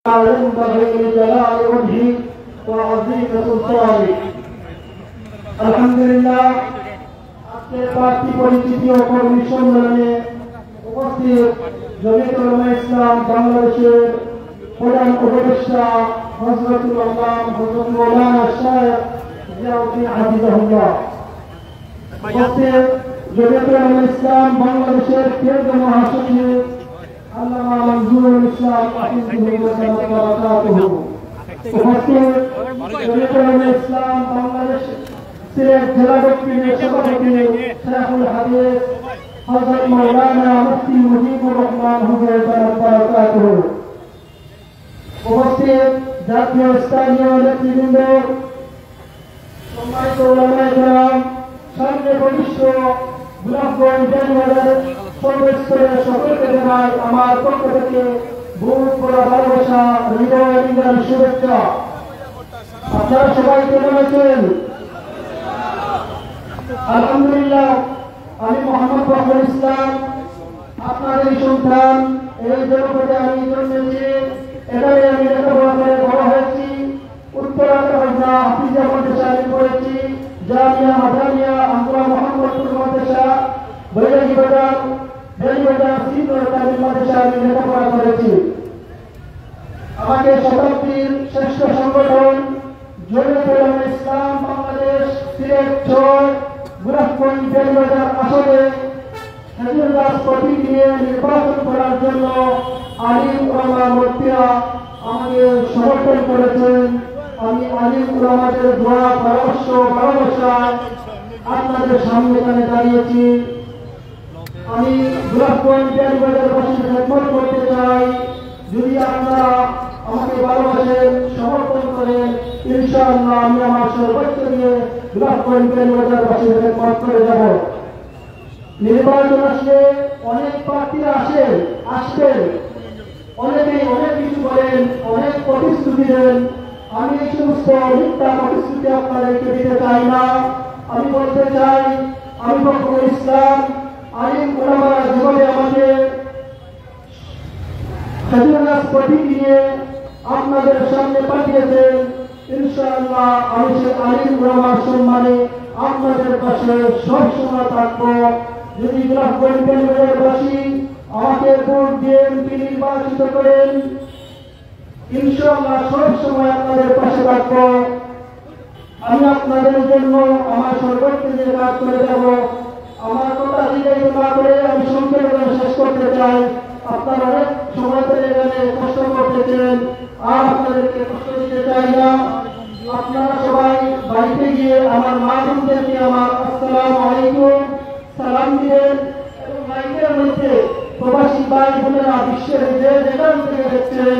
ينبغي لجلال وجهه وعظيم سلطانه। আলহামদুলিল্লাহ, আজকের প্রার্থী পরিচিতি ও কর্মী সম্মেলনে উপস্থিত জমিয়তুল উলামা ইসলাম বাংলাদেশের প্রধান উপদেষ্টা হযরতুল আল্লামা হযরত মাওলানা শাইখ জিয়াউদ্দিন হাফিজাহুল্লাহ, উপস্থিত জমিয়তুল উলামা ইসলাম বাংলাদেশের কেন্দ্রীয় মহাসচিব আল্লামা মনজুরুল ইসলাম বারাকাতুহু, উপস্থিত জমিয়তুল উলামা ইসলাম বাংলাদেশ সিলেট জেলা দক্ষিণের সভাপতি শেখুল হাদিস হযরত মাওলানা মুফতি মুজিবুর রহমান হুজুর বারাকাতুহু, উপস্থিত জাতীয় স্থানীয় নেতৃবৃন্দ, সম্মানিত উলামায়ে কেরাম, সামনে বরিষ্ঠ গোলাপগঞ্জ বিভাগের সর্বস্তরের সকলকে জানাই আমার পক্ষ থেকে বুক ভরা ভালোবাসা, হৃদয় নিংড়ানো শুভেচ্ছা। আপনারা সবাই কেমন আছেন? আলহামদুলিল্লাহ, আমি মোহাম্মদ ফখরুল ইসলাম, আপনার এই সন্তান, এই জনপদে আমি জন্মেছি, এখানে আমি লেখাপড়া করে বড় হয়েছি। উত্তরাখণ্ড হাফিজিয়া মাদ্রাসায় আমি পড়েছি, জামিয়া মাদানিয়া আঙ্গুরা মোহাম্মদপুর মাদ্রাসা, বৈরাগী বাজার সিনিয়র তালিম মাদ্রাসায় আমি লেখাপড়া করেছি। আমাকে শতাব্দীর শ্রেষ্ঠ সংগঠন জমিয়তুল উলামা ইসলাম বাংলাদেশ সিলেট ৬ গোলাপগঞ্জ বেলবাজার আসনে হাজিরদাস প্রতীক নিয়ে নির্বাচন করার জন্য আলিম উলামা মুফতিরা আমাকে সমর্থন করেছেন। আমি আলিম উলামাদের দোয়া পরামর্শ ভালোবাসায় আপনাদের সামনে এখানে দাঁড়িয়েছি। আমি গোলাপগঞ্জ বেলবাজারবাসীর খেদমত করতে চাই। যদি আপনারা আমাকে ভালোবাসেন, সমর্থন করেন, ইনশাআল্লাহ আমি আমার সর্বোচ্চ দিয়ে গোলাপগঞ্জ বেলবাজারবাসীর খেদমত করে যাব। নির্বাচন আসলে অনেক প্রার্থীরা আসবেন, অনেকেই অনেক কিছু বলেন, অনেক প্রতিশ্রুতি দেন। আমি এই সমস্ত মিথ্যা প্রতিশ্রুতি আপনাদেরকে দিতে চাই না। আমি বলতে চাই, আমি ফখরুল ইসলাম, আলিম উলামারা জীবনে আমাকে হাজিরদাস প্রতীক নিয়ে আপনাদের সামনে পাঠিয়েছেন। ইনশাআল্লাহ আমি সেই আলিম উলামার সম্মানে আপনাদের পাশে সবসময় থাকবো। যদি গোলাপগঞ্জ বেলবাজারবাসী আমাকে ভোট দিয়ে এমপি নির্বাচিত করেন, ইনশাআল্লাহ সবসময় আপনাদের পাশে থাকবো। আমি আপনাদের জন্য আমার সর্বোচ্চ দিয়ে কাজ করে যাব। আমার কথা দীর্ঘায়িত না করে আমি সংক্ষেপে শেষ করতে চাই। আপনারা অনেক সময় ধরে এখানে কষ্ট করতেছেন, আর আপনাদেরকে কষ্ট দিতে চাই না। আপনারা সবাই বাড়িতে গিয়ে আমার মা বোনদেরকে আমার আসসালামু আলাইকুম সালাম দিবেন, এবং লাইনের মধ্যে প্রবাসী ভাই বোনেরা বিশ্বের যে যেখান থেকে দেখছেন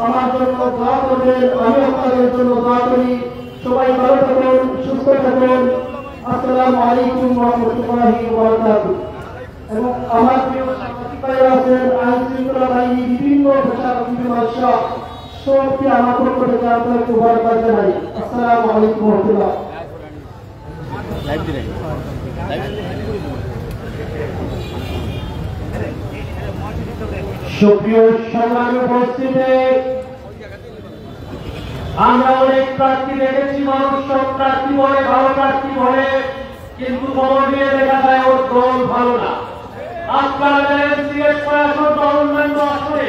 আমার জন্য দোয়া করবেন। আমি আপনাদের জন্য দোয়া করি। সবাই ভালো থাকুন, সুস্থ থাকুন। আসসালামু আলাইকুম ওয়া রাহমাতুল্লাহি ওয়া বারাকাতুহু। এবং আমার প্রিয় সাংবাদিক ভাইরা আছেন, আইন শৃঙ্খলা বাহিনী, বিভিন্ন পেশার বিভিন্ন মানুষরা, সবকে আমার পক্ষ থেকে আপনাকে মুবারকবাদ জানাই। আসসালামু আলাইকুম ওয়া রাহমাতুল্লাহ। সুপ্রিয় সংগ্রামী উপস্থিতি, আমরা অনেক প্রার্থী দেখেছি, মানুষ সব প্রার্থী বলে, ভালো প্রার্থী বলে, কিন্তু খবর নিয়ে দেখা যায় ওর দল ভালো না। আপনারা জানেন সিলেট আসন বা অন্যান্য আসনে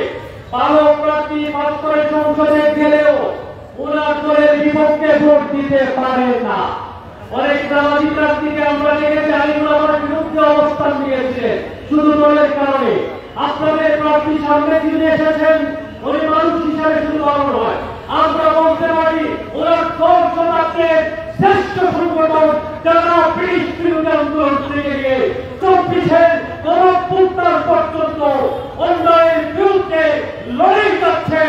ভালো প্রার্থী মাত্র সংসদে গেলেও ওনার দলের বিপক্ষে ভোট দিতে পারে না। অনেক দামাজি প্রার্থীকে আমরা দেখেছি আলিম উলামার বিরুদ্ধে অবস্থান নিয়েছে শুধু দলের কারণে। আপনাদের প্রার্থী সামনে তিনি এসেছেন, উনি মানুষ হিসাবে শুধু ভালো নয়, আমরা বলতে পারি ওনার দল সমাজের শ্রেষ্ঠ সংগঠন, যারা ব্রিটিশ বিরোধী আন্দোলন থেকে গিয়ে 24-এর গণঅভ্যুত্থান পর্যন্ত অন্যায়ের বিরুদ্ধে লড়াই যাচ্ছে,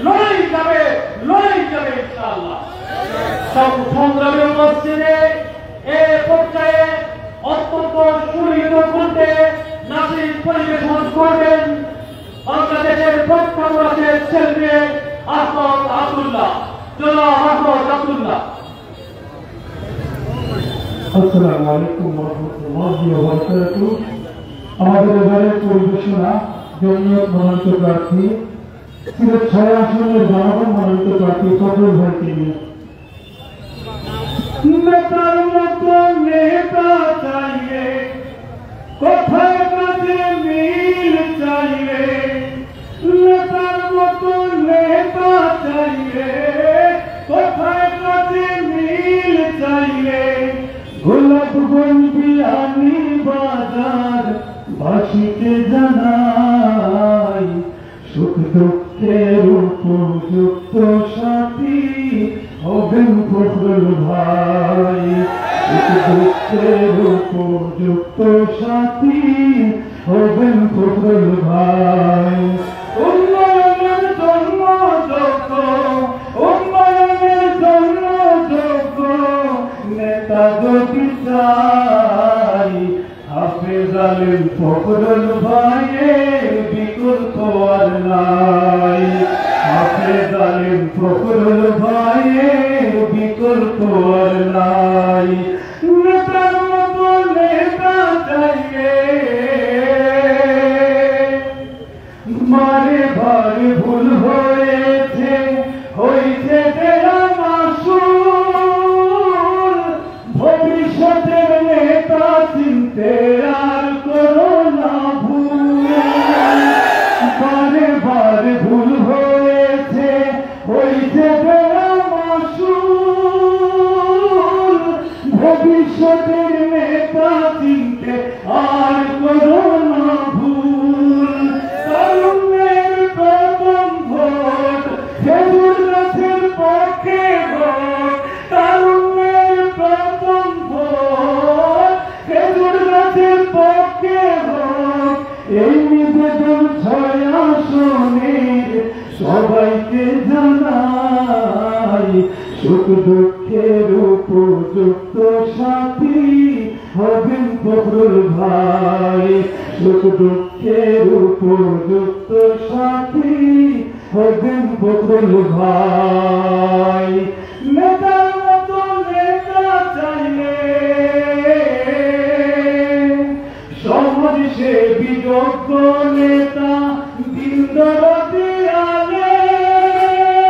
লড়াই যাবে ইনশাআল্লাহ। সংগ্রামী উপস্থিতি, এ পর্যায়ে অত্যন্ত সুলিখিত কণ্ঠে নাসির পরিবেশন করবেন বাংলাদেশের প্রখ্যাত ছেলে আহমদ আব্দুল্লাহ। জনাব আহমদ আব্দুল্লাহ। আসসালামু আলাইকুম ওয়া রাহমাতুল্লাহি ওয়া বারাকাতুহু। আমাদের এবারের পরিবেশনা জমিয়ত মনোনীত প্রার্থী সিলেট 6 আসনের জনগণ মনোনীত প্রার্থী ফখরুল ভাইকে নিয়ে। নেতার মতো নেতা চাইলে কোথায় কাছে মিল চাইলে, নেতার মতো নেতা চাইলে কোথায় কাছে মিল চাইলে, গোলাপগঞ্জ বিয়ানি বাজার বাসীকে জানাই সুখ দুঃখের উপযুক্ত সাথী হবেন ফখরুল ভাই, সুখ দুঃখের উপযুক্ত সাথী হবেন ফখরুল ভাই। উন্নয়নের জন্য যোগ্য, উন্নয়নের জন্য যোগ্য নেতা যদি চাই, হাফেজ আলীম ফখরুল ভাইয়ের বিকল্প আর নাই, হাফেজ আলীম ফখরুল ভাইয়ের বিকল্প আর নাই। নেতার মতো নেতা চাইলে মারে ভারে ভুল হয়েছে, হয়েছে তেরা মাসুল, ভবিষ্যতের নেতা চিনতে আর করো না ভুল, বারে বারে ভুল হয়েছে, হয়েছে তেরা মাসুল, ভবিষ্যতের নেতা চিনতে আর করো না ভুল। তারুণ্যের প্রথম ভোট খেজুর গাছের পক্ষে ভোট, তারুণ্যের প্রথম ভোট খেজুর গাছের পক্ষে ভোট, এই নিবেদন 6 আসনের সবাইকে জানাই সুখ দুঃখের উপযুক্ত সাথী হবেন ফখরুল ভাই, সুখ দুঃখের উপযুক্ত সাথী হবেন ফখরুল ভাই। নেতার মতো নেতা চাইলে সমাজসেবী যোগ্য নেতা দিন দরদি আলেম,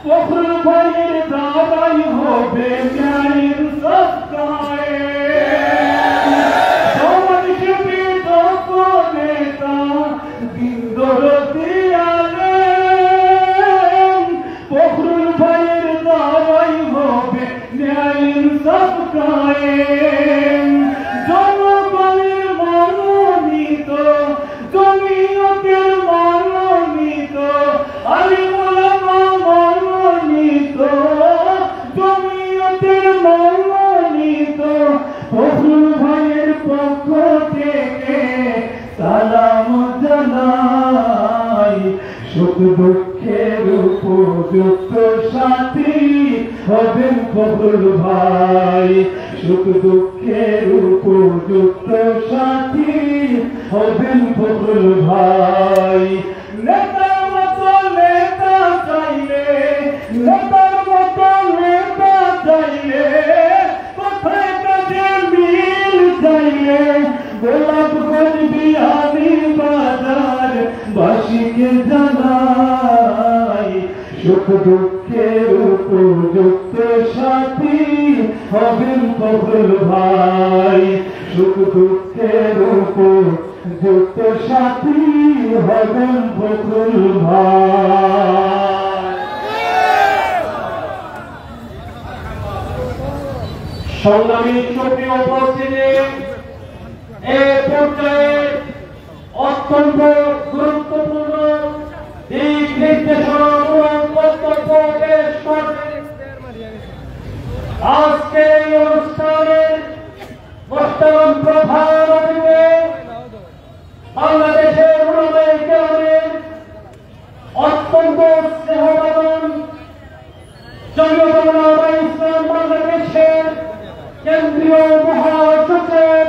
ফখরুল ভাইয়ের দ্বারাই হবে ন্যায়ের সৎকারে, সমাজসেবী যোগ্য নেতা দিন দরদি আলেম, ফখরুল ভাইয়ের দ্বারাই হবে ন্যায়ের সৎকারে। জনগণের মনোনীত, জমিয়তের মনোনীত, আলিম ওলামা মনোনীত, জমিয়তের মনোনীত ফখরুল ভাইয়ের পক্ষ থেকে সালাম জানাই সুখ দুঃখের উপযুক্ত সাথী হবেন ফখরুল ভাই, সুখ দুঃখের উপযুক্ত সাথী হবেন ফখরুল ভাই। নেতার মতো নেতা চাইলে, নেতার মতো নেতা চাইলে কোথায় কাছে মিল চাইলে, গোলাপগঞ্জ বিয়ানি বাজার বাসীকে জানাই সুখ দুঃখের উপযুক্ত সাথী হবেন ফখরুল ভাই, সুখ দুঃখের উপযুক্ত সাথী হবেন ফখরুল ভাই। সংগ্রামী সুপ্রিয় উপস্থিতি, এ পর্যায়ে অত্যন্ত গুরুত্বপূর্ণ দিক নির্দেশনা এবং বক্তব্য পেশ করবেন আজকে এই অনুষ্ঠানের বর্তমান প্রধান অতিথি বাংলাদেশের উলামায়ে কেরামের অত্যন্ত স্নেহবান জমিয়তুল উলামা ইসলাম বাংলাদেশের কেন্দ্রীয় মহাসচিব,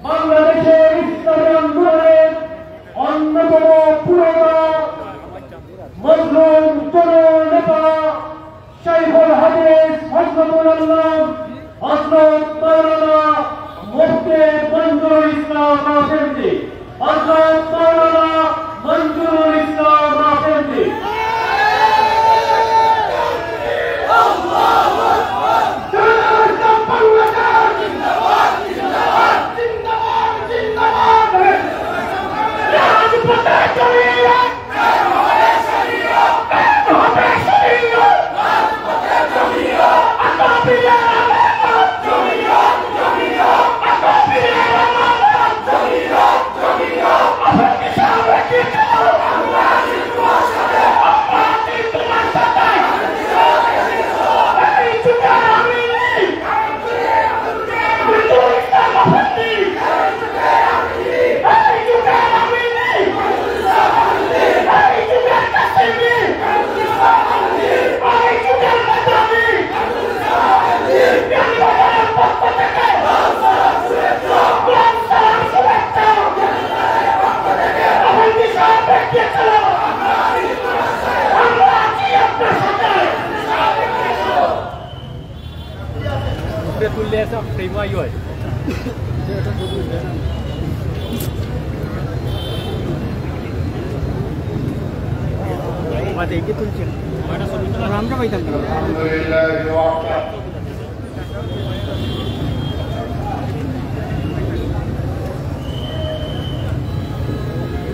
বাংলাদেশের ইসলামী আন্দোলনের অন্যতম পুরোনো মজলুম জননেতা শাইখুল হাদিস হযরতুল আল্লাহ হযরত মাওলানা মুফতি মঞ্জুরুল ইসলাম আফেন্দি, হযরত মাওলানা মঞ্জুরুল ইসলাম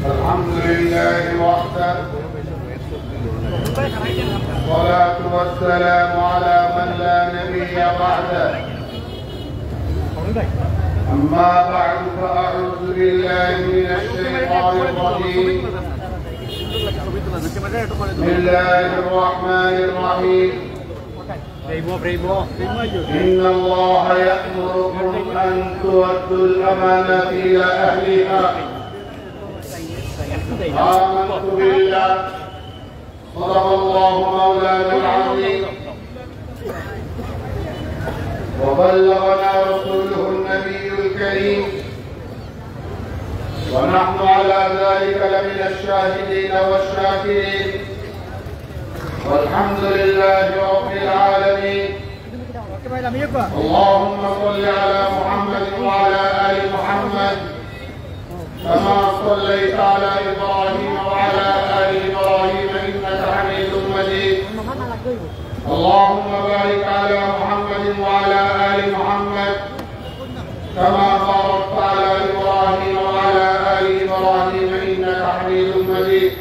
الحمد لله وحده والصلاة والسلام على من لا نبي بعده أما بعد فأعوذ بالله من الشيطان الرجيم بسم الله الرحمن الرحيم إن الله يأمركم أن تؤدوا الأمانات إلى أهلها آمنت بالله صدق الله مولانا العظيم وبلغنا رسوله النبي الكريم ونحن على ذلك لمن الشاهدين والشاكرين والحمد لله رب العالمين اللهم صل على محمد وعلى آل محمد كما صليت على إبراهيم وعلى آل إبراهيم إنك حميد مجيد اللهم بارك على محمد وعلى آل محمد كما باركت على إبراهيم وعلى آل إبراهيم إنك حميد مجيد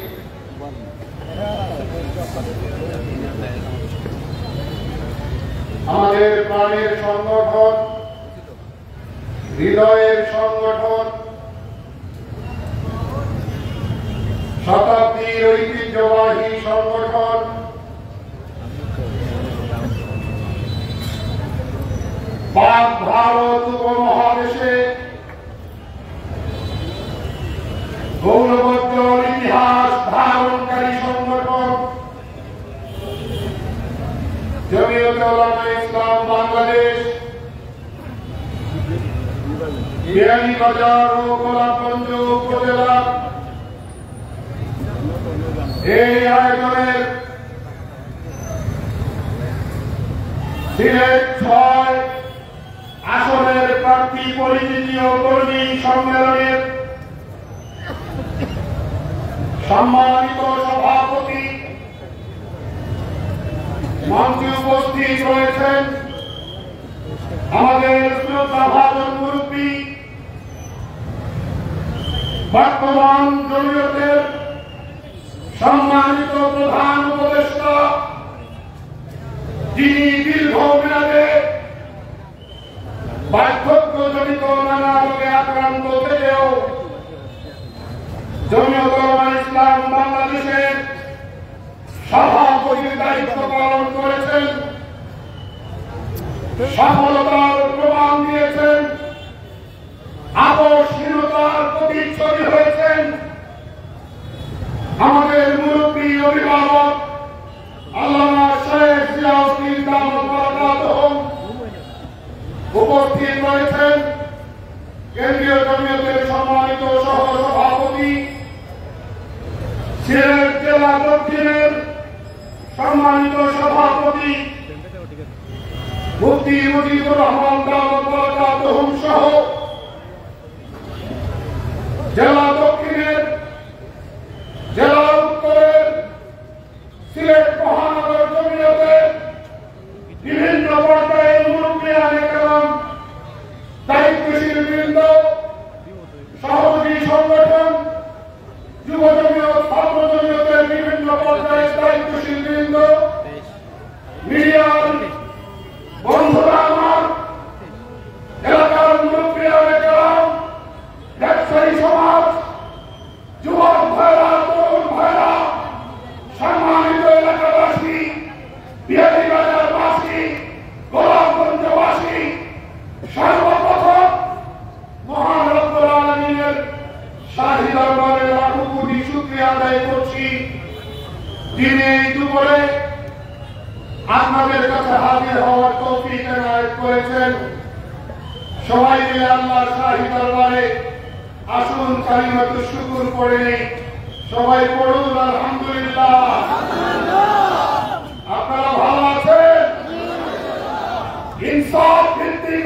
আমাদের প্রাণের সংগঠন হৃদয়ের সংগঠন শতাব্দীর ঐতিহ্যবাহী সংগঠন পাক ভারত উপমহাদেশে গৌরবোজ্জ্বল ইতিহাস ধারণকারী সংগঠন জমিয়তে উলামা ইসলাম বাংলাদেশ বিয়ানীবাজার ও গোলাপগঞ্জ উপজেলা এই আয়োজনের সিলেট ৬ আসনের প্রার্থী পরিচিতি ও কর্মী সম্মেলনের সম্মানিত সভাপতি মঞ্চে উপস্থিত রয়েছেন আমাদের শ্রদ্ধাভাজন মুরব্বী বর্তমান জমিয়তের সম্মানিত প্রধান উপদেষ্টা যিনি দীর্ঘমেয়াদে বার্ধক্যজনিত নানা রোগে আক্রান্ত থেকেও জমিয়তে উলামা ইসলাম বাংলাদেশের সভাপতির দায়িত্ব পালন করেছেন, সফলতার প্রমাণ দিয়েছেন, আপোষহীনতার প্রতিচ্ছবি হয়েছেন আমাদের মুরব্বী অভিভাবক আল্লামা শেখ জিয়াউদ্দিন দামাত বারাকাতুহু। উপস্থিত রয়েছেন কেন্দ্রীয় জমিয়তের সম্মানিত সহ সভাপতি, সিলেট জেলা দক্ষিণের সম্মানিত সভাপতি মুফতি মুজিবুর রহমান দামাত বারাকাতুহু সহ জেলা দক্ষিণের, জেলা উত্তরের, সিলেট মহানগর জমিয়তের বিভিন্ন পর্যায়ের মুরব্বিয়ানে কেরাম, দায়িত্বশীল বৃন্দ, সহযোগী সংগঠন, যুব জমিয়ত, ছাত্র জমিয়তের বিভিন্ন পর্যায়ের দায়িত্বশীল বৃন্দ, মিডিয়ার বন্ধুরা আমার, এলাকার মুরব্বিয়ানে কেরাম, ব্যবসায়ী সমাজ, যুবক ভাইরা, তরুণ ভাইরা, সম্মানিত এলাকাবাসী, বিয়ানীবাজারবাসী, গোলাপগঞ্জবাসী, সর্বপ্রথম মহান রব্বুল আলামিনের শাহী দরবারে লাখো কোটি শুকরিয়া আদায় করছি, যিনি এই দুপুরে আপনাদের কাছে হাজির হওয়ার তৌফিক এনায়েত করেছেন। সবাই মিলে আল্লাহর শাহী দরবারে আসুন, কালিমাতুশ শুকর পড়ে নেই। সবাই পড়ুন আলহামদুলিল্লাহ। আপনারা ভালো আছেন? ইনসাফ ভিত্তিক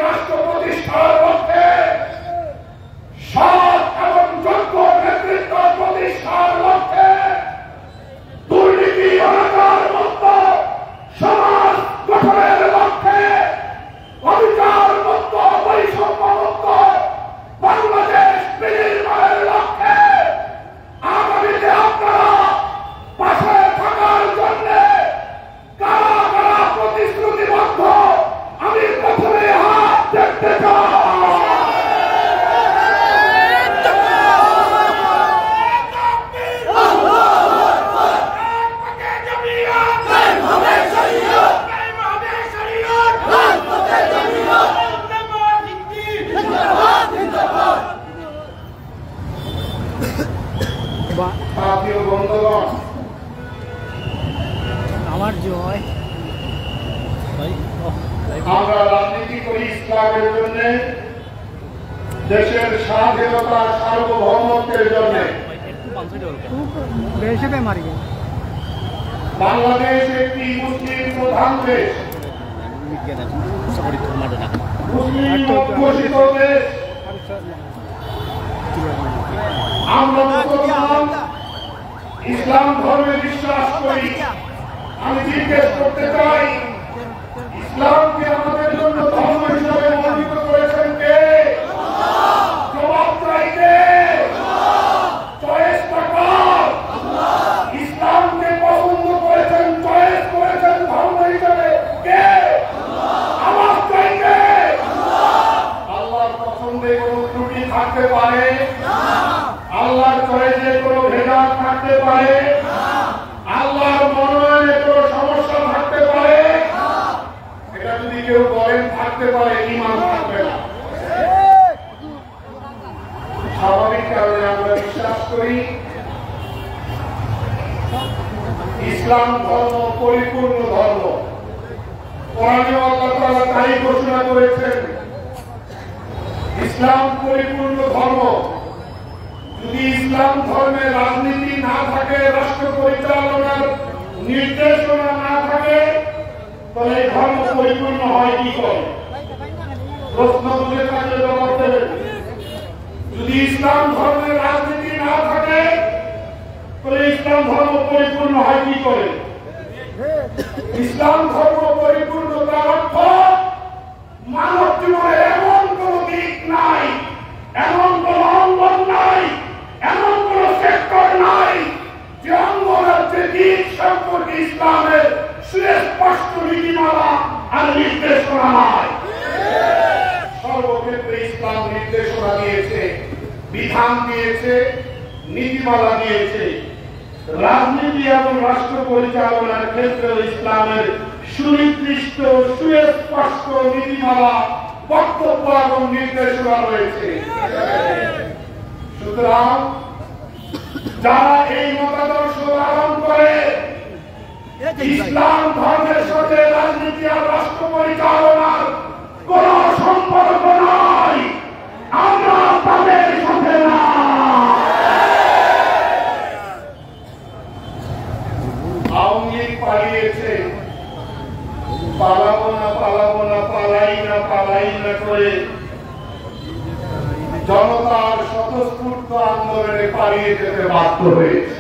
সাথী ও বন্ধুগণ, আমার জয় আমরা রাজনীতি করি ইসলামের জন্য, দেশের স্বাধীনতা সার্বভৌমত্বের জন্য। বাংলাদেশ একটি মুসলিম প্রধান দেশ, মুসলিম অধ্যুষিত দেশ। আমরা মুসলমান, ইসলাম ধর্মে বিশ্বাস করি। আমি জিজ্ঞেস করতে চাই, ইসলামকে আমাদের জন্য ধর্ম হিসাবে মনোনীত করেছেন কে? জবাব চাই কে? চয়েসটা কার? ইসলামকে পছন্দ করেছেন, চয়েস করেছেন ধর্ম হিসাবে কে? আওয়াজ চাই কে? আল্লাহর পছন্দে কোনো ত্রুটি থাকতে পারে? আল্লাহর চয়েসে কোনো ভেদাত থাকতে পারে? আল্লাহর মনোনয়নে কোনো সমস্যা থাকতে পারে? এটা যদি কেউ বলেন থাকতে পারে, ঈমান থাকবে না। স্বাভাবিক কারণে আমরা বিশ্বাস করি ইসলাম ধর্ম পরিপূর্ণ ধর্ম। কোরআনে আল্লাহ তাআলা তাই ঘোষণা করেছেন, ইসলাম পরিপূর্ণ ধর্ম। যদি ইসলাম ধর্মে রাজনীতি না থাকে, রাষ্ট্র পরিচালনার নির্দেশনা না থাকে, তাহলে এই ধর্ম পরিপূর্ণ হয় কি করে? প্রশ্ন তুলে থাকলে জবাব দেবেন। যদি ইসলাম ধর্মের রাজনীতি না থাকে, তাহলে ইসলাম ধর্ম পরিপূর্ণ হয় কি করে? ইসলাম ধর্ম পরিপূর্ণ তার অর্থ মানব জীবনে এমন কোন দিক নাই, এমন কোন অঙ্গন নাই, এমন কোন সেক্টর নাই যে অঙ্গনের যে দিক সম্পর্কে ইসলামের সুস্পষ্ট নীতিমালা আর নির্দেশনা নাই। সর্বক্ষেত্রে ইসলাম নির্দেশনা দিয়েছে, বিধান দিয়েছে, নীতিমালা দিয়েছে। রাজনীতি এবং রাষ্ট্র পরিচালনার ক্ষেত্রে ইসলামের সুনির্দিষ্ট সুস্পষ্ট নীতিমালা, বক্তব্য এবং নির্দেশনা রয়েছে। সুতরাং যারা এই মতাদর্শ ধারণ করে ইসলাম ধর্মের সাথে রাজনীতি আর রাষ্ট্র পরিচালনার কোন সম্পর্ক নাই, আমরা তাদের সাথে না। আওয়ামী লীগ পালিয়েছে, পালাবো না পালাবো না, পালাই না করে জনতার স্বতঃস্ফূর্ত আন্দোলনে পালিয়ে যেতে বাধ্য হয়েছে।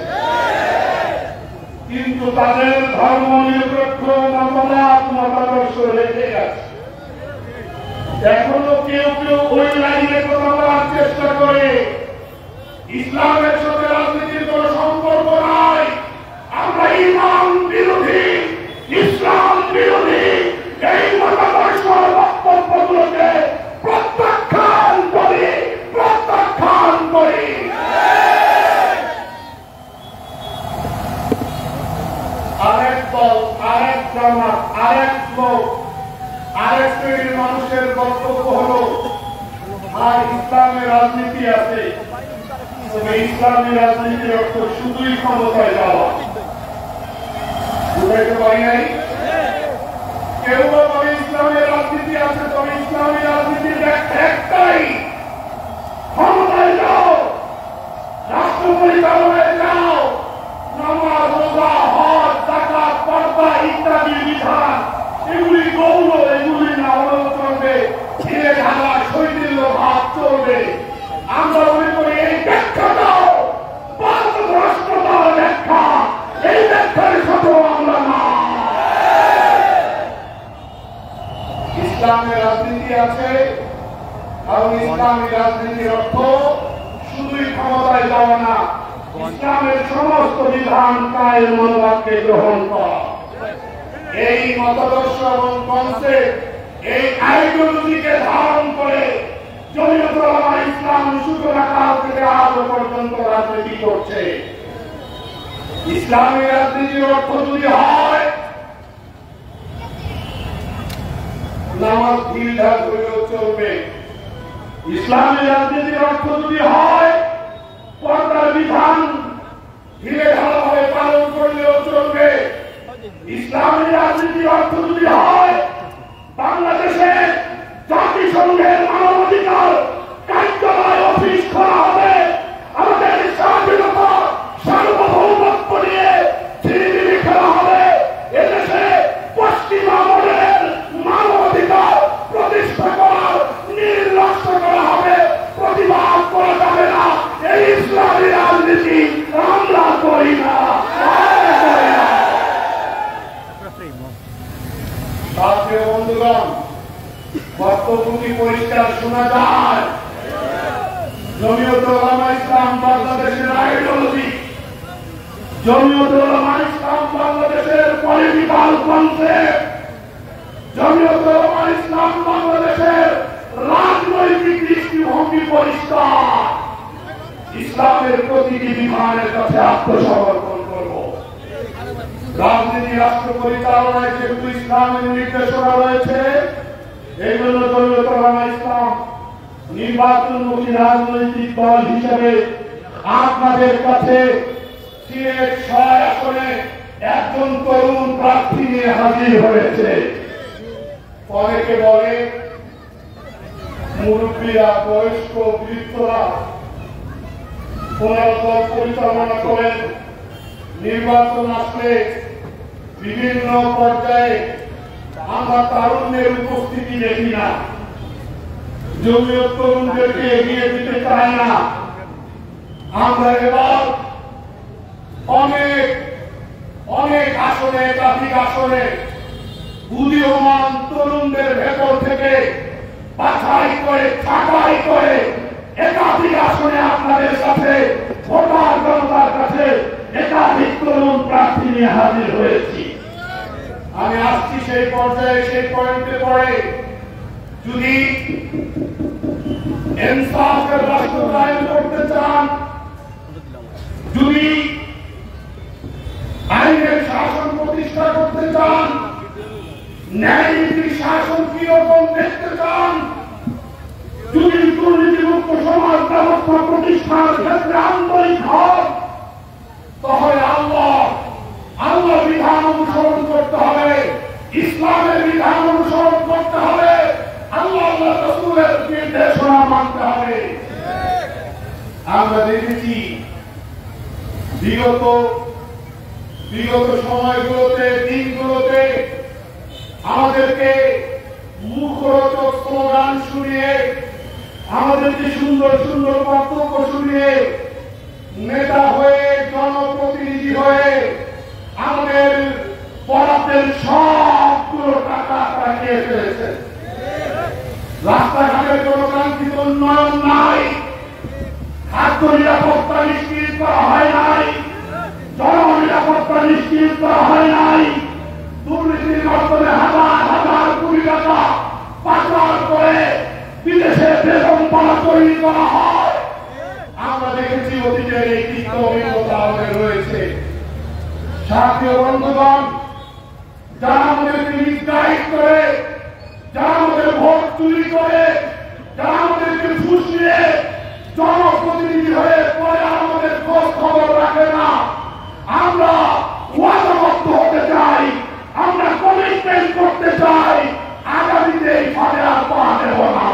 কিন্তু তাদের ধর্ম নিরপেক্ষ মতাদর্শ রেখে গেছে। এখনো কেউ কেউ ওই লাইনে কথা বলার চেষ্টা করে, ইসলামের সাথে রাজনীতির কোন সম্পর্ক নাই, আমরা ইমান বিরোধী, ইসলাম বিরোধী, এই মতাদর্শ বক্তব্যগুলোকে প্রত্যাখ্যান করি। আরেক দল, আরেক জামাত, আরেক লোক, আরেক শ্রেণীর মানুষের বক্তব্য হলো আর ইসলামের রাজনীতি আছে, তবে ইসলামের রাজনীতির অর্থ শুধুই ক্ষমতায় যাওয়া। বুঝাইতে পারি নাই? কেউ বলে ইসলামের রাজনীতি আছে, তবে ইসলামের রাজনীতির একটাই, ক্ষমতায় যাও, রাষ্ট্র পরিচালনায় যাও, নামাজ, রোজা, হজ, যাকাত, পর্দা ইত্যাদি বিধান এগুলি গৌণ, এগুলি না হলেও চলবে, ধীরে ঢালা শৈথিল্য ভাব চলবে। আমরা মনে করি এই ব্যাখ্যা দাও, রাষ্ট্র দাও ব্যাখ্যা, এই ব্যাখ্যার সাথেও আমরা না। ইসলামের রাজনীতি আছে, কারণ ইসলামী রাজনীতির অর্থ শুধুই ক্ষমতায় যাওয়া না, ইসলামের সমস্ত বিধান কায়েম মনোভাবকে গ্রহণ করা। এই মতাদর্শ এবং কনসেপ্ট, এই আইডিওলজিকে ধারণ করে জমিয়ত উলামা ইসলাম সূচনা কাল থেকে আজ পর্যন্ত রাজনীতি করছে। ইসলামী রাজনীতির অর্থ যদি হয় নামাজ ঢিলঢাল হলেও চলবে, ইসলামী রাজনীতির অর্থ যদি হয় পর্দার বিধান ধীরে ধারাভাবে পালন করলেও চলবে। ইসলামী রাজনীতির অর্থ যদি হয় বাংলাদেশে জাতিসংঘের মানবাধিকার কার্যালয় অফিস খোলা হবে, আমাদের স্বাধীনতা সার্বভৌমত্ব নিয়ে ছিনিমিনি খেলা হবে, এদেশে পশ্চিমা মডেলের মানবাধিকার প্রতিষ্ঠা করার নির্লক্ষ্য করা হবে, প্রতিবাদ করা যাবে না। এই ইসলামী রাজনীতি আমরা করি না। বন্ধুগণ, বক্তব্যটি পরিষ্কার শোনা যায়। জমিয়ত উলামা ইসলাম বাংলাদেশের আইডিওলজি, জমিয়ত উলামা ইসলাম বাংলাদেশের পলিটিক্যাল কনসেপ্ট, জমিয়ত উলামা ইসলাম বাংলাদেশের রাজনৈতিক দৃষ্টিভঙ্গি পরিষ্কার। ইসলামের প্রতিটি বিধানের কাছে আত্মসমর্পণ করব। রাজনীতি রাষ্ট্র পরিচালনায় যেহেতু ইসলামের নির্দেশনা রয়েছে, এই জন্য জমিয়ত উলামা ইসলাম নির্বাচনমুখী রাজনৈতিক দল হিসেবে আপনাদের কাছে সিলেট ৬ আসনে একজন তরুণ প্রার্থী নিয়ে হাজির হয়েছে। অনেকে বলে মুরব্বীরা, বয়স্ক বৃদ্ধরা দল পরিচালনা করেন, নির্বাচন আসলে বিভিন্ন পর্যায়ে আমরা তারুণ্যের উপস্থিতি দেখি না, জমিয়ত তরুণদেরকে এগিয়ে দিতে চায় না। আমরা এবার অনেক আসনে, একাধিক আসনে উদীয়মান তরুণদের ভেতর থেকে বাছাই করে ছাঁটাই করে একাধিক আসনে আপনাদের কাছে, ভোটার জনতার কাছে একাধিক তরুণ প্রার্থী নিয়ে হাজির হয়েছি। আমি আসছি সেই পর্যায়ে, সেই পয়েন্টে পড়ে যদি ইনসাফের বাস্তবায়ন করতে চান, যদি আইনের শাসন প্রতিষ্ঠা করতে চান, ন্যায়নীতির শাসন কিরকম দেখতে চান, যদি দুর্নীতিমুক্ত সমাজ ব্যবস্থা প্রতিষ্ঠার ক্ষেত্রে আন্তরিক হন, তাহলে আল্লাহ বিধান অনুসরণ করতে হবে, ইসলামের বিধান অনুসরণ করতে হবে, আল্লাহ রাসূলের নির্দেশনা মানতে হবে। আমরা দেখেছি বিগত সময়গুলোতে, দিনগুলোতে আমাদেরকে মুখরোচক স্লোগান শুনিয়ে, আমাদেরকে সুন্দর সুন্দর বক্তব্য শুনিয়ে নেতা হয়ে, জনপ্রতিনিধি হয়ে আমাদের বরাদ্দের সবগুলো টাকা তারা খেয়ে ফেলেছে। রাস্তাঘাটের কোন কাঙ্ক্ষিত উন্নয়ন নাই, খাদ্য নিরাপত্তা নিশ্চিত করা হয় নাই, জননিরাপত্তা নিশ্চিত করা হয় নাই, দুর্নীতির মাধ্যমে হাজার কোটি টাকা পাচার করে বিদেশে বেতন পালা তৈরি করা হয়। আমরা দেখেছি অতীতের এই তিক্ত অভিজ্ঞতা আমাদের রয়েছে। সাথীয় বন্ধুগণ, যারা আমাদেরকে মিসগাইড করে, যারা আমাদের ভোট চুরি করে, যারা আমাদেরকে ঘুষ নিয়ে জনপ্রতিনিধি হয়ে পরে আমাদের খোঁজ খবর রাখে না, আমরা ওয়াদাবদ্ধ হতে চাই, আমরা কমিটমেন্ট করতে চাই, আগামীতে এই ফাঁদে আর পা দেব না।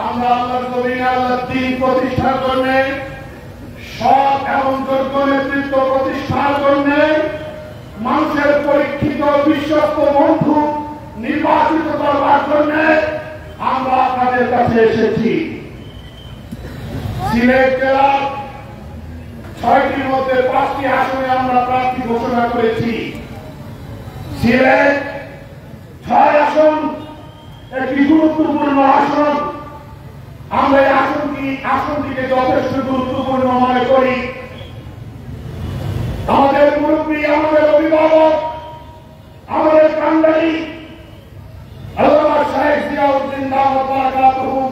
আমরা আল্লাহর জমিনে আল্লাহর দ্বীন প্রতিষ্ঠার জন্য, সৎ এবং যোগ্য নেতৃত্ব প্রতিষ্ঠার জন্য, মানুষের পরীক্ষিত বিশ্বস্ত বন্ধু নির্বাচিত করবার জন্য আমরা আপনাদের কাছে এসেছি। সিলেট জেলার ৬টির মধ্যে ৫টি আসনে আমরা প্রার্থী ঘোষণা করেছি। সিলেট ৬ আসন একটি গুরুত্বপূর্ণ আসন। আমরা এই আসনটিকে যথেষ্ট গুরুত্বপূর্ণ মনে করি। আমাদের মুরব্বী, আমাদের অভিভাবক, আমাদের কান্ডারি আল্লামা শাইখ জিয়াউদ্দিন দামাত বারাকাতুহু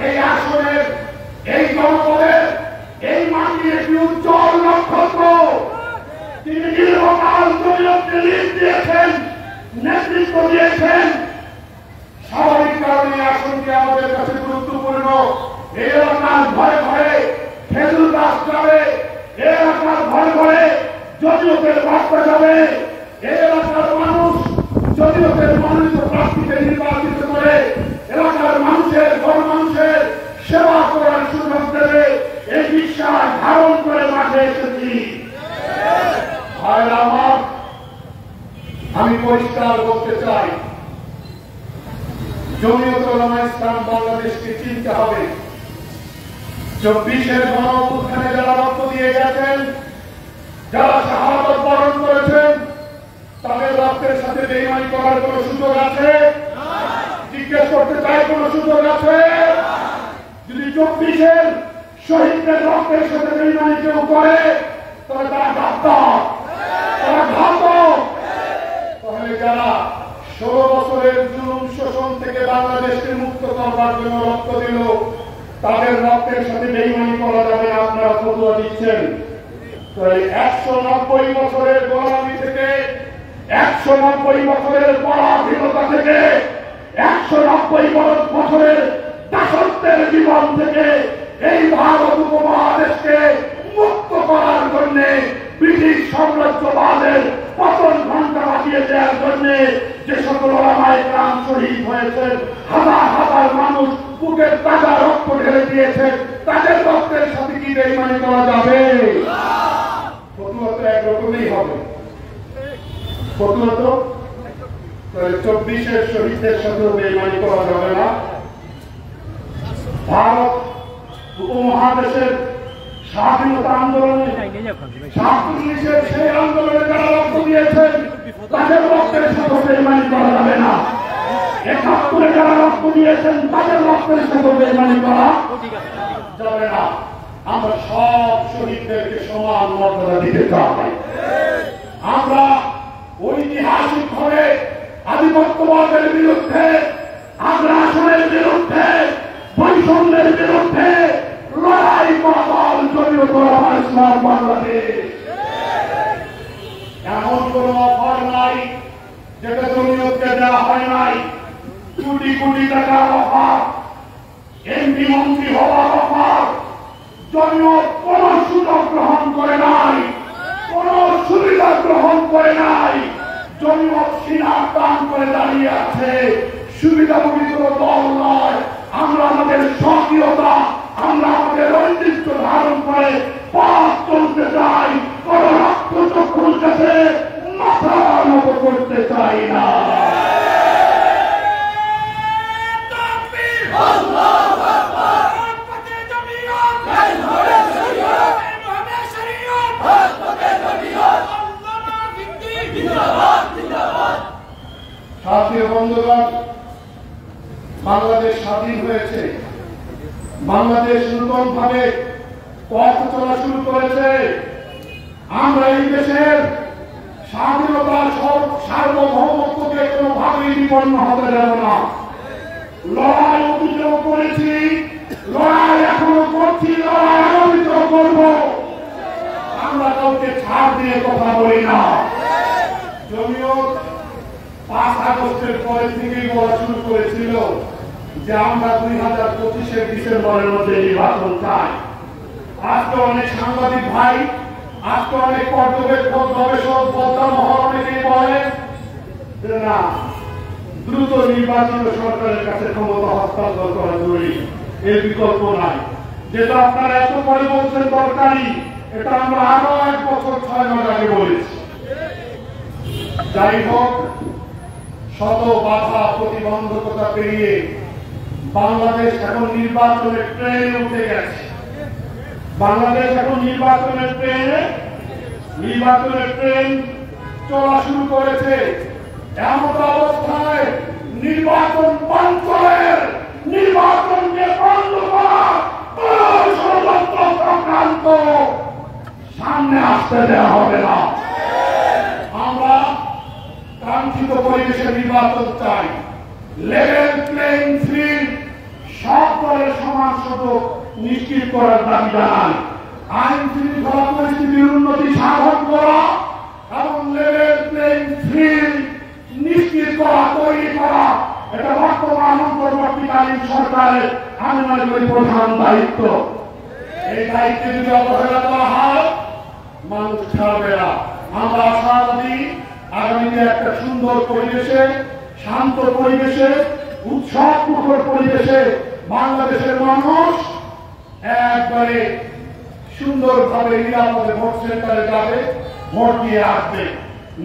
এই আসনের, এই জনপদের, এই মাটির একটি উজ্জ্বল নক্ষত্র। তিনি দীর্ঘকাল জমিয়তকে লিড দিয়েছেন, নেতৃত্ব দিয়েছেন। স্বাভাবিক কারণে আসনটি আমাদের কাছে গুরুত্বপূর্ণ। এই এলাকার ঘরে ঘরে খেজুর গাছ যদি ওদের বার্তা যাবে এই এলাকার মানুষ যদি ওদের মনোনীত প্রার্থীকে নির্বাচিত করে এলাকার মানুষের গণমানুষের সেবা করার সুযোগ দেবে এই বিশ্বাস ধারণ করে মাঠে এসেছি। ভাইরা আমার, আমি পরিষ্কার বলতে চাই, জমিয়ত উলামা ইসলাম বাংলাদেশকে চিনতে হবে। 24-এর গণঅভ্যুত্থানে যারা রক্ত দিয়ে গেছেন, যারা শাহাদাত বরণ করেছেন, তাদের রক্তের সাথে বেঈমানি করার কোন সুযোগ আছে? জিজ্ঞেস করতে চাই, কোন সুযোগ আছে? যদি 24-এর শহীদদের রক্তের সাথে বেঈমানি কেউ করে তাহলে তারা গাদ্দার, তারা ঘাতক। তাহলে যারা 16 বছরের জুলুম শোষণ থেকে বাংলাদেশকে মুক্ত করবার জন্য রক্ত দিল, তাদের রক্তের সাথে বেঈমানি করা যাবে না, আপনারা ফতোয়া দিচ্ছেন। 190 বছরের গোলামি থেকে, 190 বছরের পরাধীনতা থেকে, 190 বছরের দাসত্বের জীবন থেকে এই ভারত উপমহাদেশকে মুক্ত করার জন্য ব্রিটিশ সাম্রাজ্যবাদের পতন ঘণ্টা বাজিয়ে দেওয়ার জন্য যে সকল ওলামায়ে কেরাম শহীদ হয়েছেন, হাজার হাজার মানুষ বুকের তাজা রক্ত ঢেলে দিয়েছে, তাদের রক্তের সাথে কি বেঈমানি করা যাবে? ফতোয়া তো একরকমই হবে। ফতোয়া তো 24-এর শহীদদের সাথে বেঈমানি করা যাবে না। ভারত উপমহাদেশের স্বাধীনতা আন্দোলনে, 47-এর সেই আন্দোলনে যারা রক্ত দিয়েছেন, তাদের রক্তের সাথে বেঈমানি করা যাবে না। 71-এ যারা রক্ত দিয়েছেন, তাদের রক্তের সাথে বেঈমানি করা যাবে না। আমরা সব শহীদদেরকে সমান মর্যাদা দিতে চাই। আমরা ঐতিহাসিক ভাবে আধিপত্যবাদের বিরুদ্ধে, আগ্রাসনের বিরুদ্ধে, বৈষম্যের বিরুদ্ধে লড়াই করা দল জমিয়ত উলামা ইসলাম বাংলাদেশ। এমন কোন অফার নাই যেটা জমিয়তকে দেওয়া হয় নাই। কোটি কোটি টাকার অফার, এমপি মন্ত্রী হওয়ার অফার, জমিয়ত কোন সুযোগ গ্রহণ করে নাই, কোন সুবিধা গ্রহণ করে নাই। জমিয়ত সিনার দান করে দাঁড়িয়ে আছে। সুবিধাভোগী কোন দল নয়। আমরা আমাদের স্বকীয়তা, আমরা আমাদের ঐতিহ্য ধারণ করে পথ চলতে চাই। কোন রক্তচক্ষুর কাছে মাথা নত করতে চাই না। সাথীয় বন্ধুগণ, বাংলাদেশ স্বাধীন হয়েছে। বাংলাদেশ নতুন ভাবে পথ চলা শুরু করেছে। আমরা এই দেশের স্বাধীনতা, সার্বভৌমত্বকে কোনোভাবেই বিপন্ন হতে দেব না। লড়াই অতীতেও করেছি, লড়াই এখনো করছি, লড়াই আগামীতেও করব। আমরা কাউকে ছাড় দিয়ে কথা বলি না। জমিয়ত 5 আগস্টের পরে থেকেই বলা শুরু করেছিল যে আমরা 2025-এর ডিসেম্বরের মধ্যে নির্বাচন চাই। আজকে অনেক সাংবাদিক ভাই, আজকে অনেক পর্যবেক্ষক, গবেষক, বক্তা মহল অনেকেই বলে না, দ্রুত নির্বাচিত সরকারের কাছে ক্ষমতা হস্তান্তর করা জরুরি, এর বিকল্প নাই। যেটা আপনারা এত পরে বলছেন দরকারি, এটা আমরা আরো 1 বছর 6 মাস আগে বলেছি। যাই হোক, শত বাধা প্রতিবন্ধকতা পেরিয়ে বাংলাদেশ এখন নির্বাচনের ট্রেনে উঠে গেছে। বাংলাদেশ এখন নির্বাচনের ট্রেন চলা শুরু করেছে। এমন অবস্থায় নির্বাচন বাঞ্ছনের, নির্বাচনকে বন্ধ করা ষড়যন্ত্র চক্রান্ত সামনে আসতে দেওয়া হবে না। আমরা কাঙ্ক্ষিত পরিবেশে নির্বাচন চাই। লেভেল প্লেইং ফিল্ড, সব দলের সমান সুযোগ নিশ্চিত করার দাবি জানাই। আইন শৃঙ্খলা পরিস্থিতির উন্নতি সাধন করা এবং লেভেল প্লেইং ফিল্ড নিশ্চিত করা, তৈরি করা, এটা বর্তমান অন্তর্বর্তীকালীন সরকারের আমি মনে করি প্রধান দায়িত্ব। এই দায়িত্বে যদি অবহেলা করা হয় মানুষ ছাড়বে না। আমরা আশাবাদী আগামীতে একটা সুন্দর পরিবেশে, শান্ত পরিবেশে, উৎসব মুখর পরিবেশে বাংলাদেশের মানুষ একবারে সুন্দরভাবে নিরাপদে ভোট সেন্টারে যাবে, ভোট দিয়ে আসবে।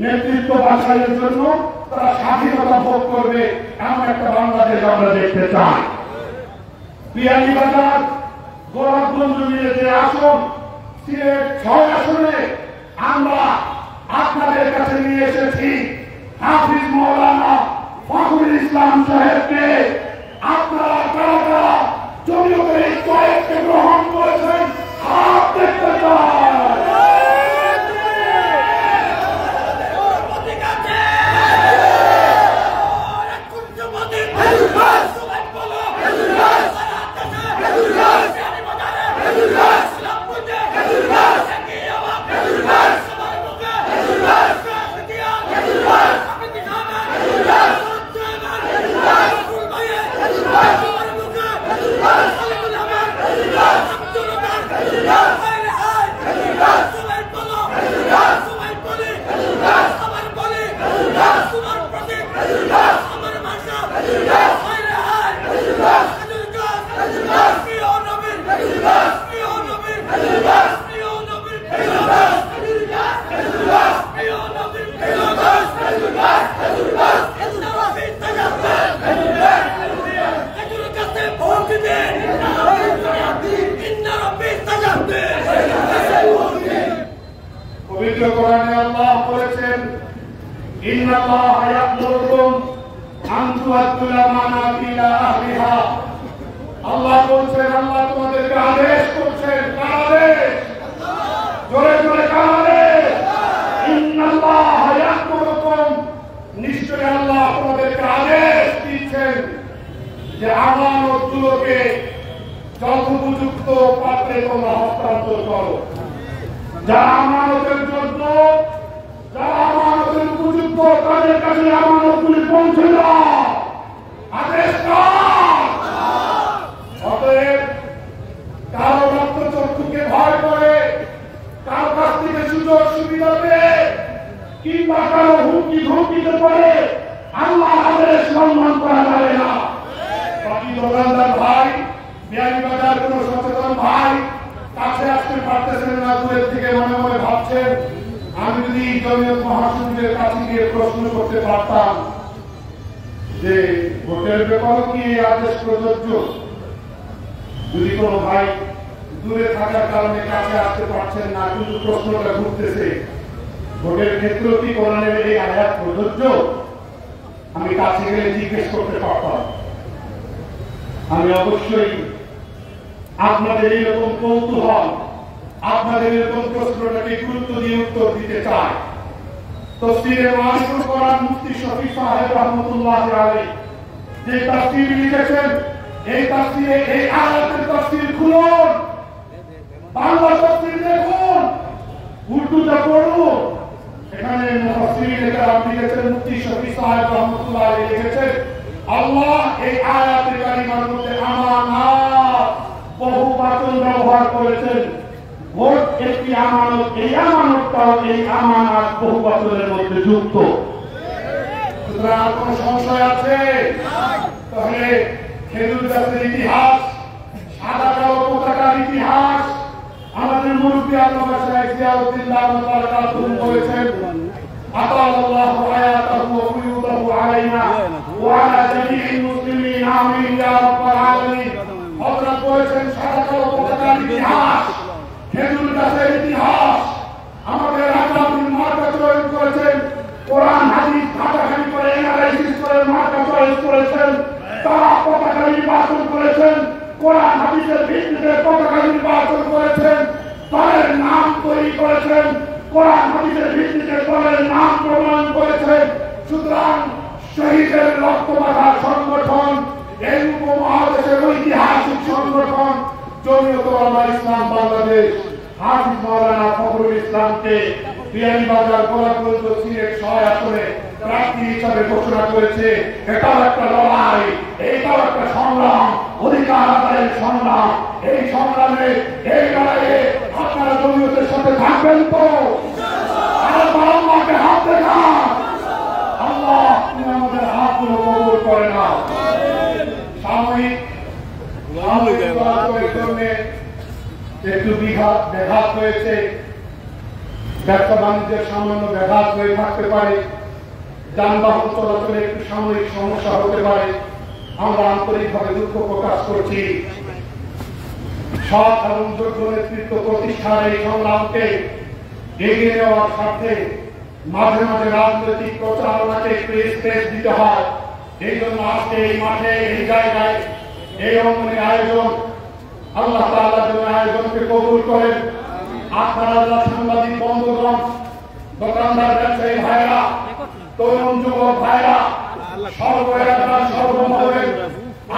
নেতৃত্ব বাছাইয়ের জন্য তারা স্বাধীনতা ভোগ করবে, এমন একটা বাংলাদেশ আমরা দেখতে চাই। বিয়ানীবাজার গোলাপগঞ্জ মিলে যে আসন, সিলেট 6 আসনে আমরা আপনাদের কাছে নিয়ে এসেছি হাফিজ মাওলানা ফখরুল ইসলাম সাহেবকে। আপনারা কারা কারা জমিয়তের এই চয়েসকে গ্রহণ করেছেন হাত দেখতে চাই। পবিত্র কোরআনে আল্লাহ বলেছেন, ইন্নাল্লাহা ইয়া'মুরুকুম আন তু'আদ্দুল আমানাতি ইলা আহলিহা। আল্লাহ বলছেন, আল্লাহ তোমাদেরকে আদেশ করছেন। কার আদেশ? জোরে জোরে কার আদেশ? ইন্নাল্লাহা ইয়া'মুরুকুম, নিশ্চয়ই আল্লাহ তোমাদেরকে আদেশ দিচ্ছেন যে আমানতগুলোকে যথোপযুক্ত পাত্রে তোমরা হস্তান্তর করো। যারা আমানতের জন্য, যারা আমানতের উপযুক্ত, তাদের কাছে আমানতগুলি পৌঁছে দাও। আদেশ কার? অতএব কারো রক্তচক্ষুকে ভয় করে, কারো কাছ থেকে সুযোগ সুবিধা পেয়ে, কিংবা কারো হুমকি ধমকিতে পড়ে আল্লাহ আদেশ লঙ্ঘন করা যাবে না। বাকি দোকানদার ভাই, বিয়ানীবাজার কোন সচেতন ভাই কাছে আসতে পারতেছেন না, দূরের থেকে মনে মনে ভাবছেন, আমি যদি জমিয়ত মহাসচিবের কাছে গিয়ে প্রশ্ন করতে পারতাম যে ভোটের ব্যাপারে কি এই আদেশ প্রযোজ্য। যদি কোনো ভাই দূরে থাকার কারণে কাছে আসতে পারছেন না, কিন্তু প্রশ্নটা ঘুরতেছে, ভোটের ক্ষেত্রে কি কোরআনের এই আয়াত প্রযোজ্য, আমি কাছে গেলে জিজ্ঞেস করতে পারতাম। আমি অবশ্যই আপনাদের এইরকম কৌতূহল, আপনাদের এরকম প্রশ্নটাকে গুরুত্ব দিয়ে উত্তর দিতে চাই। তাফসীরে মারিফুল কোরআন মুফতি শফি সাহেব রাহমাতুল্লাহ আলাইহি যে তাফসীর লিখেছেন, এই তাফসীরে এই আয়াতের তাফসীর খুলুন, বাংলা তাফসীর দেখুন, উর্দুতে পড়ুন। এখানে মুফাসসিরিন কেরাম লিখেছেন, মুফতি শফি সাহেব রাহমাতুল্লাহ আলাইহি লিখেছেন, আল্লাহ এই আয়াতে কারিমার মধ্যে আমানত বহু বচন ব্যবহার করেছেন। ভোট একটি আমানত, এই আমানতটাও এই আমানত বহু বচনের মধ্যে যুক্ত। সুতরাং কোন সংশয় আছে? তাহলে খেজুর গাছের ইতিহাস, সাদা কালো পতাকার ইতিহাস আমাদের মুরব্বী আল্লামা শাইখ জিয়াউদ্দিন দামাত বারাকাতুহু বলেছেন, আতাল্লাহু হায়াতাহু ওয়া কুয়ুদাহু আলাইনা ওয়া আলা জামিইল মুসলিমিন আমিন ইয়া রাব্বাল আলামিন। হযরত বলেছেন, সাদা কালো পতাকার ইতিহাস, খেজুর গাছের ইতিহাস, আমাদের আল্লাহর মার্কা চয়ন করেছেন, কোরআন হাদিস ঘাটাঘাটি করে অ্যানালাইসিস করে মার্কা চয়েস করেছেন, তারা পতাকা নির্বাচন করেছেন, কোরআন হাদিসের ভিত্তিতে পতাকা নির্বাচন করেছেন, দলের নাম তৈরি করেছেন, কোরআন হাদিসের ভিত্তিতে দলের নাম প্রমাণ করেছেন। সুতরাং শহীদের রক্তমাখা সংগঠন, এই উপমহাদেশের ঐতিহাসিক সংগঠন জমিয়ত উলামা ইসলাম বাংলাদেশ হাফিজ মাওলানা ফখরুল ইসলামকে বিয়ানীবাজার গোলাপগঞ্জ সিলেট 6 আসনে প্রার্থী হিসাবে ঘোষণা করেছে। এটাও একটা লড়াই, এইটাও একটা সংগ্রাম, অধিকার আদায়ের সংগ্রাম। এই সংগ্রামে, এই লড়াইয়ে আপনারা জমিয়তের সাথে থাকবেন তো? আল্লাহকে হাত দেখান। আল্লাহ তুমি আমাদের হাতগুলো কবুল করে নাও। সাময়িক একটু ব্যাঘাত হয়েছে, ব্যবসা বাণিজ্যের সামান্য ব্যাঘাত হয়ে থাকতে পারে, যানবাহন চলাচলে একটু সাময়িক সমস্যা হতে পারে। আমরা আন্তরিকভাবে দুঃখ প্রকাশ করছি। সৎ এবং যোগ্য নেতৃত্ব প্রতিষ্ঠার এই সংগ্রামকে এগিয়ে নেওয়ার স্বার্থে মাঝে মাঝে রাজনৈতিক প্রচারণাকে একটু স্পেস দিতে হয়। এই জন্য আজকে এই মাঠে, এই জায়গায়, এই অঙ্গনে আয়োজন, আল্লাহ তাআলা যেন আয়োজনকে কবুল করেন। আপনারা সাংবাদিক বন্ধুগণ, দোকানদার, ব্যবসায়ী ভাইরা, তরুণ যুবক ভাইরা, সর্বএলাকার সর্বমহলের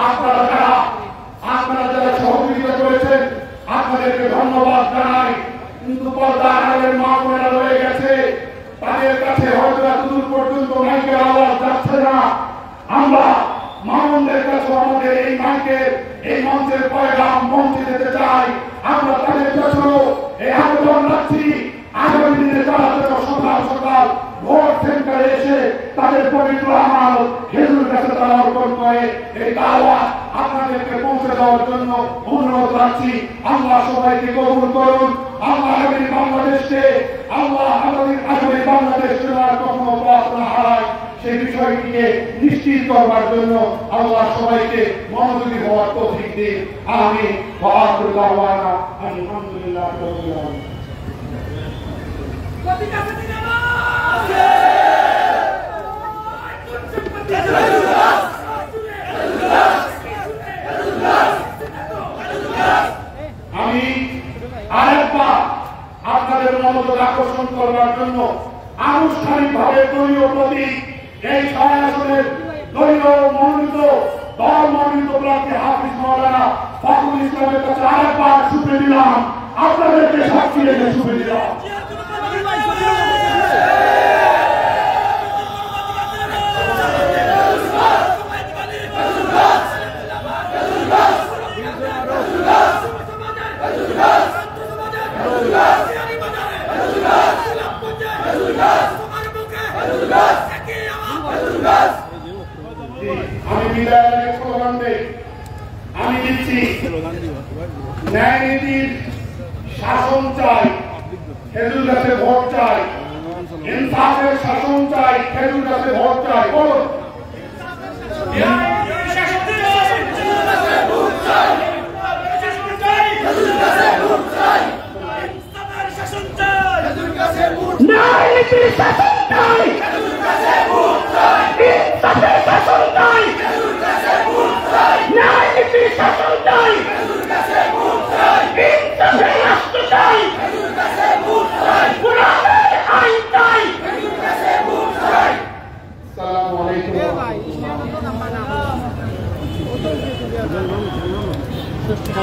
আপনারা যারা সহযোগিতা করেছেন, আপনাদেরকে ধন্যবাদ জানাই। কিন্তু পর্দা আড়ালের মা বোনেরা রয়ে গেছে, তাদের কাছে হয়তো এতদূর পর্যন্ত মাইকের আওয়াজ যাচ্ছে না। আমরা মামুনদের কাছে আমাদের এই মাইকের, এই মঞ্চের পয়গাম পৌঁছে দিতে চাই। আমরা তাদের কাছেও এই আবেদন রাখছি, আগামী দিনে তারা যেন সকাল সকাল ভোট সেন্টারে এসে তাদের পবিত্র আমাল খেজুর কাছে তারা অর্পণ করে। এই দাওয়াত আপনাদেরকে পৌঁছে দেওয়ার জন্য অনুরোধ রাখছি। আল্লাহ সবাইকে কবুল করুন। আল্লাহ আগামী বাংলাদেশকে, আল্লাহ আগামী বাংলাদেশকে কখনো পথ না হারায়, সেই বিষয়টিকে নিশ্চিত করবার জন্য আল্লাহ সবাইকে মনোযোগী হওয়ার তৌফিক দিন। আমিন। ওয়া আখিরু দাওয়ানা আলহামদুলিল্লাহি রাব্বিল আলামিন। আমি আরেকবার আপনাদের মনোযোগ আকর্ষণ করবার জন্য আনুষ্ঠানিকভাবে দলীয় প্রতীক, এই আসনের দলীয় মনোনীত দল মনোনীত প্রার্থী হাফিজ মাওলানা ফখরুল ইসলামের কাছে আরেকবার শুভে দিলাম। আপনাদেরকে সাক্ষী রেখে শুভে দিলাম। আমি বিদায়ের স্লোগান দেই, আমি দিচ্ছি ন্যায় নীতির শাসন চাই, খেজুর গাছে ভোট চাই। ইনসাফের শাসন চাই, খেজুর গাছে ভোট চাই। বলুন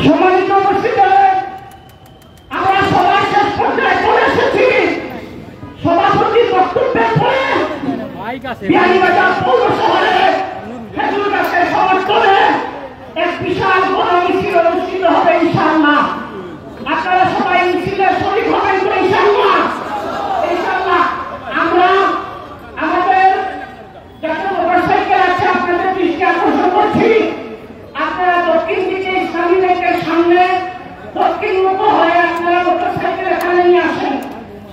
সম্মানিত উপস্থিতি, আমরা সবাই শেষ পর্যায়ে চলে এসেছি। সভাপতির বক্তব্যের পরে বিয়ানীবাজার পৌর শহরে খেজুর গাছের সমর্থনে এক বিশাল বড় মিছিল অনুষ্ঠিত হবে ইনশাআল্লাহ। আপনারা সবাই মিছিলের শরীক হবেন তো ইনশাআল্লাহ। ইনশাআল্লাহ আমরা আমাদের যত মোটরসাইকেল আছে আপনাদের দৃষ্টি আকর্ষণ করছি। আপনারা দক্ষিণ দিকে ইসলামী ব্যাংকের সামনে দক্ষিণ মুখ হয়ে আপনারা মোটরসাইকেল এখানে নিয়ে আসেন।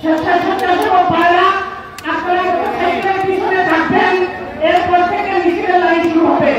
স্বেচ্ছাসেবক ভাইরা আপনারা মোটরসাইকেলের পিছনে থাকবেন। এরপর থেকে মিছিলের লাইন শুরু হবে।